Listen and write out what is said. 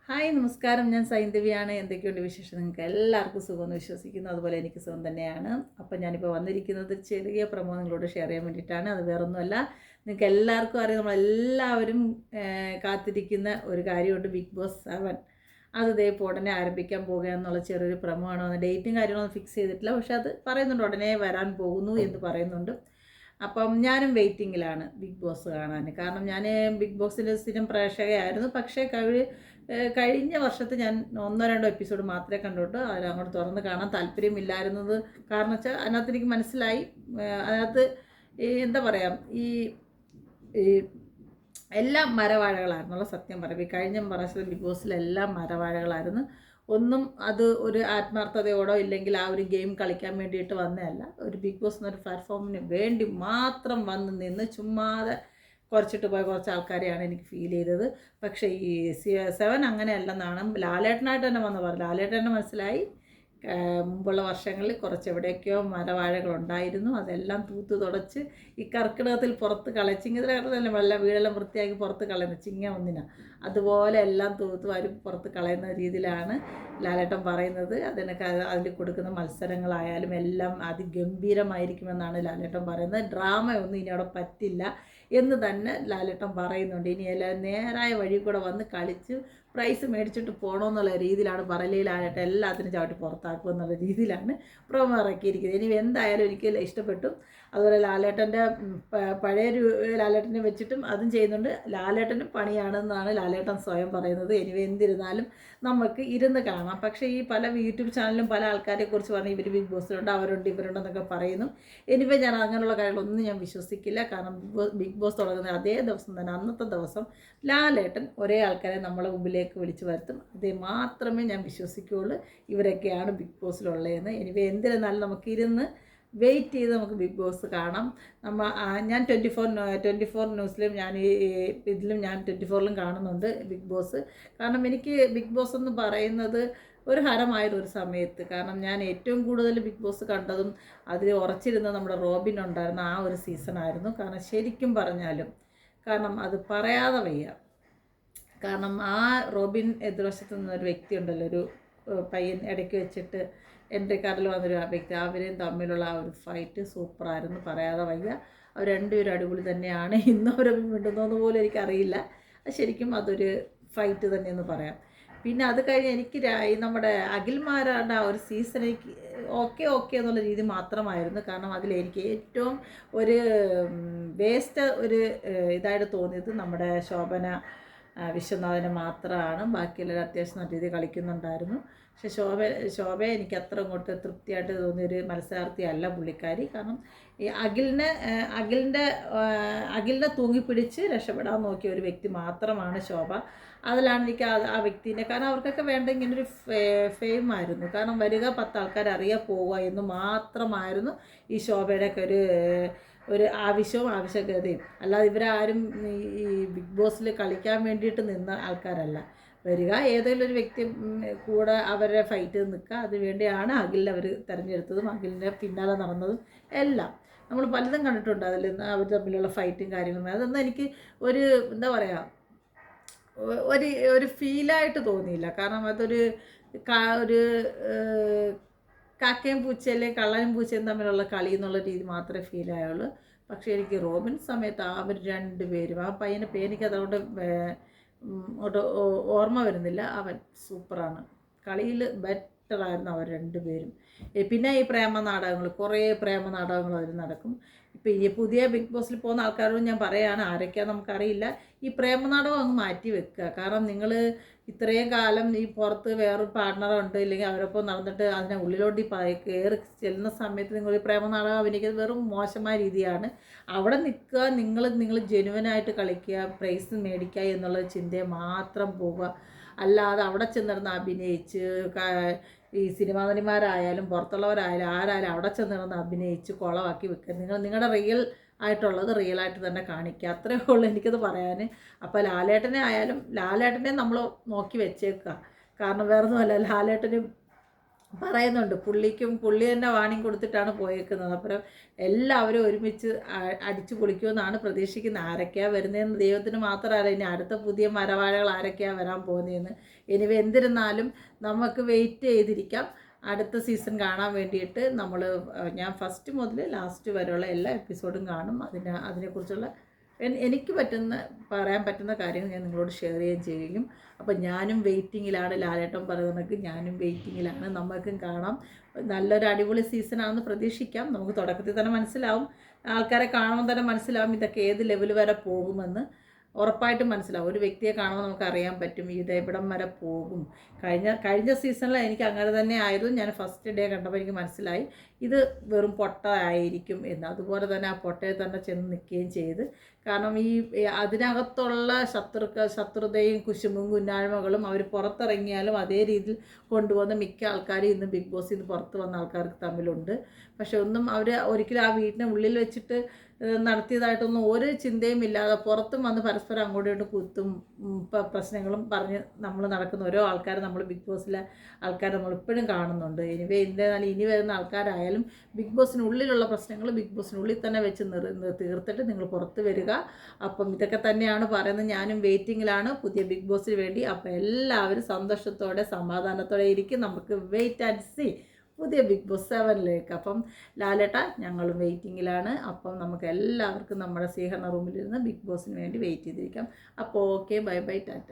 Hi നമസ്കാരം, ഞാൻ സൈന്ധവിയാണ്. എന്തൊക്കെയുണ്ട് വിശേഷം? നിങ്ങൾക്ക് എല്ലാവർക്കും സുഖമെന്ന് വിശ്വസിക്കുന്നു. അതുപോലെ എനിക്ക് സുഖം തന്നെയാണ്. അപ്പം ഞാനിപ്പോൾ വന്നിരിക്കുന്നത് ചെറിയ പ്രമോ നിങ്ങളോട് ഷെയർ ചെയ്യാൻ വേണ്ടിയിട്ടാണ്. അത് വേറൊന്നുമല്ല, നിങ്ങൾക്ക് എല്ലാവർക്കും അറിയാം, നമ്മളെല്ലാവരും കാത്തിരിക്കുന്ന ഒരു കാര്യമുണ്ട്, ബിഗ് ബോസ് 7. അത് ദേ ഇപ്പോൾ ഉടനെ ആരംഭിക്കാൻ പോകുക എന്നുള്ള ചെറിയൊരു പ്രമോ ആണ്. ഡേറ്റും കാര്യങ്ങളൊന്നും ഫിക്സ് ചെയ്തിട്ടില്ല, പക്ഷെ അത് പറയുന്നുണ്ട്, ഉടനെ വരാൻ പോകുന്നു എന്ന് പറയുന്നുണ്ട്. അപ്പം ഞാനും വെയിറ്റിങ്ങിലാണ് ബിഗ് ബോസ് കാണാൻ. കാരണം ഞാൻ ബിഗ് ബോസിൻ്റെ സ്ഥിരം പ്രേക്ഷകയായിരുന്നു. പക്ഷേ കഴിഞ്ഞ വർഷത്തെ ഞാൻ ഒന്നോ രണ്ടോ എപ്പിസോഡ് മാത്രമേ കണ്ടുള്ളൂ. അതിലങ്ങോട്ട് തുറന്ന് കാണാൻ താല്പര്യമില്ലായിരുന്നത് കാരണം വെച്ചാൽ അതിനകത്ത് എനിക്ക് മനസ്സിലായി, അതിനകത്ത് എന്താ പറയുക, ഈ ഈ എല്ലാം മരവാഴകളായിരുന്നുള്ള സത്യം പറയും. ഈ കഴിഞ്ഞ പ്രാവശ്യത്തെ ബിഗ് ബോസിലെല്ലാം മരവാഴകളായിരുന്നു. ഒന്നും അത് ഒരു ആത്മാർത്ഥതയോടോ ഇല്ലെങ്കിൽ ആ ഒരു ഗെയിം കളിക്കാൻ വേണ്ടിയിട്ട് വന്നതല്ല. ഒരു ബിഗ് ബോസ് എന്നൊരു പ്ലാറ്റ്ഫോമിന് വേണ്ടി മാത്രം വന്ന് നിന്ന് ചുമ്മാതെ കുറച്ചിട്ട് പോയ കുറച്ച് ആൾക്കാരെയാണ് എനിക്ക് ഫീൽ ചെയ്തത്. പക്ഷേ ഈ 7 അങ്ങനെയല്ലെന്നാണ് ലാലേട്ടനായിട്ട് തന്നെ വന്ന് പറഞ്ഞു. ലാലേട്ടൻ തന്നെ മനസ്സിലായി, മുമ്പുള്ള വർഷങ്ങളിൽ കുറച്ച് എവിടെയൊക്കെയോ മരവാഴകളുണ്ടായിരുന്നു, അതെല്ലാം തൂത്ത് തുടച്ച് ഈ കർക്കിടകത്തിൽ പുറത്ത് ചിങ്ങത്തിൽ കർക്കിടകത്തിൽ വെള്ളം വീടെല്ലാം വൃത്തിയാക്കി പുറത്ത് കളയുന്നത് ചിങ്ങ ഒന്നിനാണ്. അതുപോലെ എല്ലാം തൂത്ത് വാരി പുറത്ത് കളയുന്ന രീതിയിലാണ് ലാലേട്ടൻ പറയുന്നത്. അതിൽ കൊടുക്കുന്ന മത്സരങ്ങളായാലും എല്ലാം അതിഗംഭീരമായിരിക്കുമെന്നാണ് ലാലേട്ടൻ പറയുന്നത്. ഡ്രാമയൊന്നും ഇനി അവിടെ പറ്റില്ല എന്ന് തന്നെ ലാലേട്ടൻ പറയുന്നുണ്ട്. ഇനി എല്ലാം നേരായ വഴി കൂടെ വന്ന് കളിച്ച് പ്രൈസ് മേടിച്ചിട്ട് പോകണമെന്നുള്ള രീതിയിലാണ് പറയലിലായിട്ട് എല്ലാത്തിനും ചവിട്ടി പുറത്താക്കുക എന്നുള്ള രീതിയിലാണ് പ്രൊമോ ഇറക്കിയിരിക്കുന്നത്. ഇനി എന്തായാലും എനിക്ക് ഇഷ്ടപ്പെട്ടു. അതുപോലെ ലാലേട്ടൻ്റെ പഴയൊരു ലാലേട്ടനെ വെച്ചിട്ടും അതും ചെയ്യുന്നുണ്ട്. ലാലേട്ടന് പണിയാണെന്നാണ് ലാലേട്ടൻ സ്വയം പറയുന്നത്. എന്തിരുന്നാലും നമുക്ക് ഇരുന്ന് കാണാം. പക്ഷേ ഈ പല യൂട്യൂബ് ചാനലിലും പല ആൾക്കാരെക്കുറിച്ച് പറഞ്ഞ് ഇവർ ബിഗ് ബോസിലുണ്ട്, അവരുണ്ട്, ഇവരുണ്ടെന്നൊക്കെ പറയുന്നു. ഞാൻ അങ്ങനെയുള്ള കാര്യങ്ങളൊന്നും ഞാൻ വിശ്വസിക്കില്ല. കാരണം ബിഗ് ബോസ് തുടങ്ങുന്ന അതേ ദിവസം തന്നെ, അന്നത്തെ ദിവസം ലാലേട്ടൻ ഒരേ ആൾക്കാരെ നമ്മളെ മുമ്പിലേക്ക് വിളിച്ചു വരുത്തും. അതേ മാത്രമേ ഞാൻ വിശ്വസിക്കുകയുള്ളൂ ഇവരൊക്കെയാണ് ബിഗ് ബോസിലുള്ളതെന്ന്. എന്തിരുന്നാലും നമുക്കിരുന്ന് വെയിറ്റ് ചെയ്ത് നമുക്ക് ബിഗ് ബോസ് കാണാം. ഞാൻ 24 ന്യൂസിലും ഞാൻ ഇതിലും ഞാൻ 24ലും കാണുന്നുണ്ട് ബിഗ് ബോസ്. കാരണം എനിക്ക് ബിഗ് ബോസ് എന്ന് പറയുന്നത് ഒരു ഹരമായൊരു സമയത്ത്, കാരണം ഞാൻ ഏറ്റവും കൂടുതൽ ബിഗ് ബോസ് കണ്ടതും അതിൽ ഉറച്ചിരുന്ന നമ്മുടെ റോബിൻ ഉണ്ടായിരുന്ന ആ ഒരു സീസണായിരുന്നു. കാരണം ശരിക്കും പറഞ്ഞാലും, കാരണം അത് പറയാതെ വയ്യ. കാരണം ആ റോബിൻ എതിർവശത്ത് നിന്നൊരു വ്യക്തി ഉണ്ടല്ലോ, ഒരു പയ്യൻ ഇടയ്ക്ക് വെച്ചിട്ട് എൻട്രി കാർഡിൽ വന്നൊരു വ്യക്തി, അവരും തമ്മിലുള്ള ആ ഒരു ഫൈറ്റ് സൂപ്പറായിരുന്നു, പറയാതെ വയ്യ. അവർ രണ്ടുപേരും അടിപൊളി തന്നെയാണ്. ഇന്നും അവർ മിണ്ടുന്നതെന്ന് പോലും എനിക്കറിയില്ല. ശരിക്കും അതൊരു ഫൈറ്റ് തന്നെയെന്ന് പറയാം. പിന്നെ അത് കഴിഞ്ഞ് എനിക്ക് നമ്മുടെ അഖിൽമാരാണ് ആ ഒരു സീസൺ എനിക്ക് ഓക്കെ എന്നുള്ള രീതി മാത്രമായിരുന്നു. കാരണം അതിലെനിക്ക് ഏറ്റവും ഒരു വേസ്റ്റ് ഇതായിട്ട് തോന്നിയത് നമ്മുടെ ശോഭന വിശ്വനാഥന് മാത്രമാണ്. ബാക്കിയുള്ളവർ അത്യാവശ്യം നല്ല രീതിയിൽ കളിക്കുന്നുണ്ടായിരുന്നു. പക്ഷെ ശോഭ എനിക്ക് അത്ര അങ്ങോട്ട് തൃപ്തിയായിട്ട് തോന്നിയൊരു മത്സരാർത്ഥിയല്ല പുള്ളിക്കാരി. കാരണം ഈ അഖിലിനെ തൂങ്ങിപ്പിടിച്ച് രക്ഷപ്പെടാൻ നോക്കിയ ഒരു വ്യക്തി മാത്രമാണ് ശോഭ. അതിലാണ് എനിക്ക് ആ വ്യക്തിനെ, കാരണം അവർക്കൊക്കെ വേണ്ട ഇങ്ങനൊരു ഫെയിമായിരുന്നു. കാരണം വരിക 10 ആൾക്കാർ അറിയാൻ പോവുക എന്ന് മാത്രമായിരുന്നു ഈ ശോഭയുടെയൊക്കെ ഒരു ആവശ്യകതയും. അല്ലാതെ ഇവരാരും ഈ ബിഗ് ബോസിൽ കളിക്കാൻ വേണ്ടിയിട്ട് നിന്ന ആൾക്കാരല്ല. വരിക, ഏതെങ്കിലും ഒരു വ്യക്തി കൂടെ അവരെ ഫൈറ്റ് നിൽക്കുക, അതിനുവേണ്ടിയാണ് അഖിലിനെ അവർ തിരഞ്ഞെടുത്തതും അഖിലിൻ്റെ പിന്നാലെ നടന്നതും എല്ലാം. നമ്മൾ പലതും കണ്ടിട്ടുണ്ട് അതിൽ അവർ തമ്മിലുള്ള ഫൈറ്റും കാര്യങ്ങളും. അതൊന്നും എനിക്ക് എന്താ പറയുക, ഒരു ഫീലായിട്ട് തോന്നിയില്ല. കാരണം അതൊരു കാക്കയും പൂച്ചയിലെ കള്ളനും പൂച്ചയും തമ്മിലുള്ള കളി എന്നുള്ള രീതി മാത്രമേ ഫീലായുള്ളൂ. പക്ഷേ എനിക്ക് റോബിൻ സമയത്ത് അവർ രണ്ടുപേരും, ആ പയ്യൻ്റെ പേരെനിക്ക് അതുകൊണ്ട് ഓർമ്മ വരുന്നില്ല, അവൻ സൂപ്പറാണ്. കളിയിൽ ബെറ്ററായിരുന്നു അവർ രണ്ടുപേരും. പിന്നെ ഈ പ്രേമ നാടകങ്ങൾ, കുറേ പ്രേമ നാടകങ്ങൾ അതിൽ നടക്കും. ഇപ്പം ഈ പുതിയ ബിഗ് ബോസിൽ പോകുന്ന ആൾക്കാരോട് ഞാൻ പറയുകയാണ്, ആരൊക്കെയാണെന്ന് നമുക്കറിയില്ല, ഈ പ്രേമനാടകം അങ്ങ് മാറ്റി വെക്കുക. കാരണം നിങ്ങൾ ഇത്രയും കാലം ഈ പുറത്ത് വേറൊരു പാർട്ട്ണറുണ്ട്, ഇല്ലെങ്കിൽ അവരൊപ്പം നടന്നിട്ട് അതിനെ ഉള്ളിലോട്ട് കയറി ചെല്ലുന്ന സമയത്ത് നിങ്ങൾ ഈ പ്രേമനാടകം അഭിനയിക്കുന്നത് വെറും മോശമായ രീതിയാണ്. അവിടെ നിൽക്കുക, നിങ്ങൾ ജെനുവനായിട്ട് കളിക്കുക, പ്രൈസ് മേടിക്കുക എന്നുള്ള ചിന്തയെ മാത്രം പോവുക. അല്ലാതെ അവിടെ ചെന്നിരുന്ന് അഭിനയിച്ച് ഈ സിനിമാ നടിമാരായാലും പുറത്തുള്ളവരായാലും ആരായാലും അവിടെ ചെന്നിരുന്ന് അഭിനയിച്ച് കുളമാക്കി വെക്കുക. നിങ്ങളുടെ റിയൽ ആയിട്ടുള്ളത് റിയലായിട്ട് തന്നെ കാണിക്കുക. അത്രയേ ഉള്ളൂ എനിക്കത് പറയാൻ. അപ്പോൾ ലാലേട്ടനെ ആയാലും ലാലേട്ടനെ നമ്മൾ നോക്കി വെച്ചേക്കുക. കാരണം വേറൊന്നുമല്ല, ലാലേട്ടന് പറയുന്നുണ്ട്. പുള്ളി തന്നെ വാണിംഗ് കൊടുത്തിട്ടാണ് പോയേക്കുന്നത്. അப்புறம் എല്ലാവരും ഒരുമിച്ച് അടിച്ചു പൊളിക്കുമെന്നാണ് പ്രതീക്ഷിക്കുന്നത്. ആരൊക്കെയാണ് വരുന്നതെന്ന് ദൈവത്തിന് മാത്രമല്ല, ഇനി അടുത്ത പുതിയ മരവാഴകൾ ആരൊക്കെയാണ് വരാൻ പോകുന്നതെന്ന്. ഇനി എന്തിരുന്നാലും നമുക്ക് വെയിറ്റ് ചെയ്തിരിക്കാം അടുത്ത സീസൺ കാണാൻ വേണ്ടിയിട്ട്. ഞാൻ ഫസ്റ്റ് മുതൽ ലാസ്റ്റ് വരെയുള്ള എല്ലാ എപ്പിസോഡും കാണും. അതിനെക്കുറിച്ചുള്ള എനിക്ക് പറയാൻ പറ്റുന്ന കാര്യങ്ങൾ ഞാൻ നിങ്ങളോട് ഷെയർ ചെയ്യും. അപ്പം ഞാനും വെയിറ്റിങ്ങിലാണ്. ലാലേട്ടൻ പറയുന്നതൊക്കെ ഞാനും വെയിറ്റിങ്ങിലാണ്. നമുക്കും കാണാം. നല്ലൊരു അടിപൊളി സീസണാണെന്ന് പ്രതീക്ഷിക്കാം. നമുക്ക് തുടക്കത്തിൽ തന്നെ മനസ്സിലാവും, ആൾക്കാരെ കാണുമ്പോൾ തന്നെ മനസ്സിലാവും ഇതൊക്കെ ഏത് ലെവൽ വരെ പോകുമെന്ന്. ഉറപ്പായിട്ടും മനസ്സിലാവും. ഒരു വ്യക്തിയെ കാണുമ്പോൾ നമുക്ക് അറിയാൻ പറ്റും ഇത് എവിടം വരെ പോകും. കഴിഞ്ഞ സീസണിൽ എനിക്ക് അങ്ങനെ തന്നെ ആയിരുന്നു. ഞാൻ ഫസ്റ്റ് ഡേ കണ്ടപ്പോൾ എനിക്ക് മനസ്സിലായി ഇത് വെറും പൊട്ട ആയിരിക്കും എന്ന്. അതുപോലെ തന്നെ ആ പൊട്ടയെ തന്നെ ചെന്ന് നിൽക്കുകയും ചെയ്ത്. കാരണം അതിനകത്തുള്ള ശത്രുതയും കുശുമ്പും കുന്നായ്മകളും അവർ പുറത്തിറങ്ങിയാലും അതേ രീതിയിൽ കൊണ്ടുവന്ന മിക്ക ആൾക്കാരും ഇന്ന് ബിഗ് ബോസിൽ നിന്ന് പുറത്ത് വന്ന ആൾക്കാർക്ക് തമ്മിലുണ്ട്. പക്ഷെ ഒന്നും അവർ ഒരിക്കലും ആ വീടിന് ഉള്ളിൽ വെച്ചിട്ട് നടത്തിയതായിട്ടൊന്നും ഒരു ചിന്തയും ഇല്ലാതെ പുറത്തും വന്ന് പരസ്പരം അങ്ങോട്ടും ഇങ്ങോട്ടും കുത്തും പ്രശ്നങ്ങളും പറഞ്ഞ് നമ്മൾ നടക്കുന്ന ഓരോ ആൾക്കാർ നമ്മൾ ബിഗ് ബോസിലെ ആൾക്കാർ നമ്മളിപ്പോഴും കാണുന്നുണ്ട്. ഇനി വരുന്ന ആൾക്കാരായാലും ബിഗ് ബോസിനുള്ളിലുള്ള പ്രശ്നങ്ങൾ ബിഗ് ബോസിനുള്ളിൽ തന്നെ വെച്ച് തീർത്തിട്ട് നിങ്ങൾ പുറത്ത് വരിക. അപ്പം ഇതൊക്കെ തന്നെയാണ് പറയുന്നത്. ഞാനും വെയിറ്റിങ്ങിലാണ് പുതിയ ബിഗ് ബോസിന് വേണ്ടി. അപ്പം എല്ലാവരും സന്തോഷത്തോടെ സമാധാനത്തോടെ ഇരിക്കും. നമുക്ക് വെയിറ്റ് ആൻഡ് സീ പുതിയ ബിഗ് ബോസ് 7ലേക്ക്. അപ്പം ലാലേട്ട ഞങ്ങളും വെയിറ്റിങ്ങിലാണ്. അപ്പം നമുക്ക് എല്ലാവർക്കും നമ്മുടെ സ്വീകരണ റൂമിലിരുന്ന് ബിഗ് ബോസിന് വേണ്ടി വെയിറ്റ് ചെയ്തിരിക്കാം. അപ്പോൾ ഓക്കെ, ബൈ ബൈ, ടാറ്റ.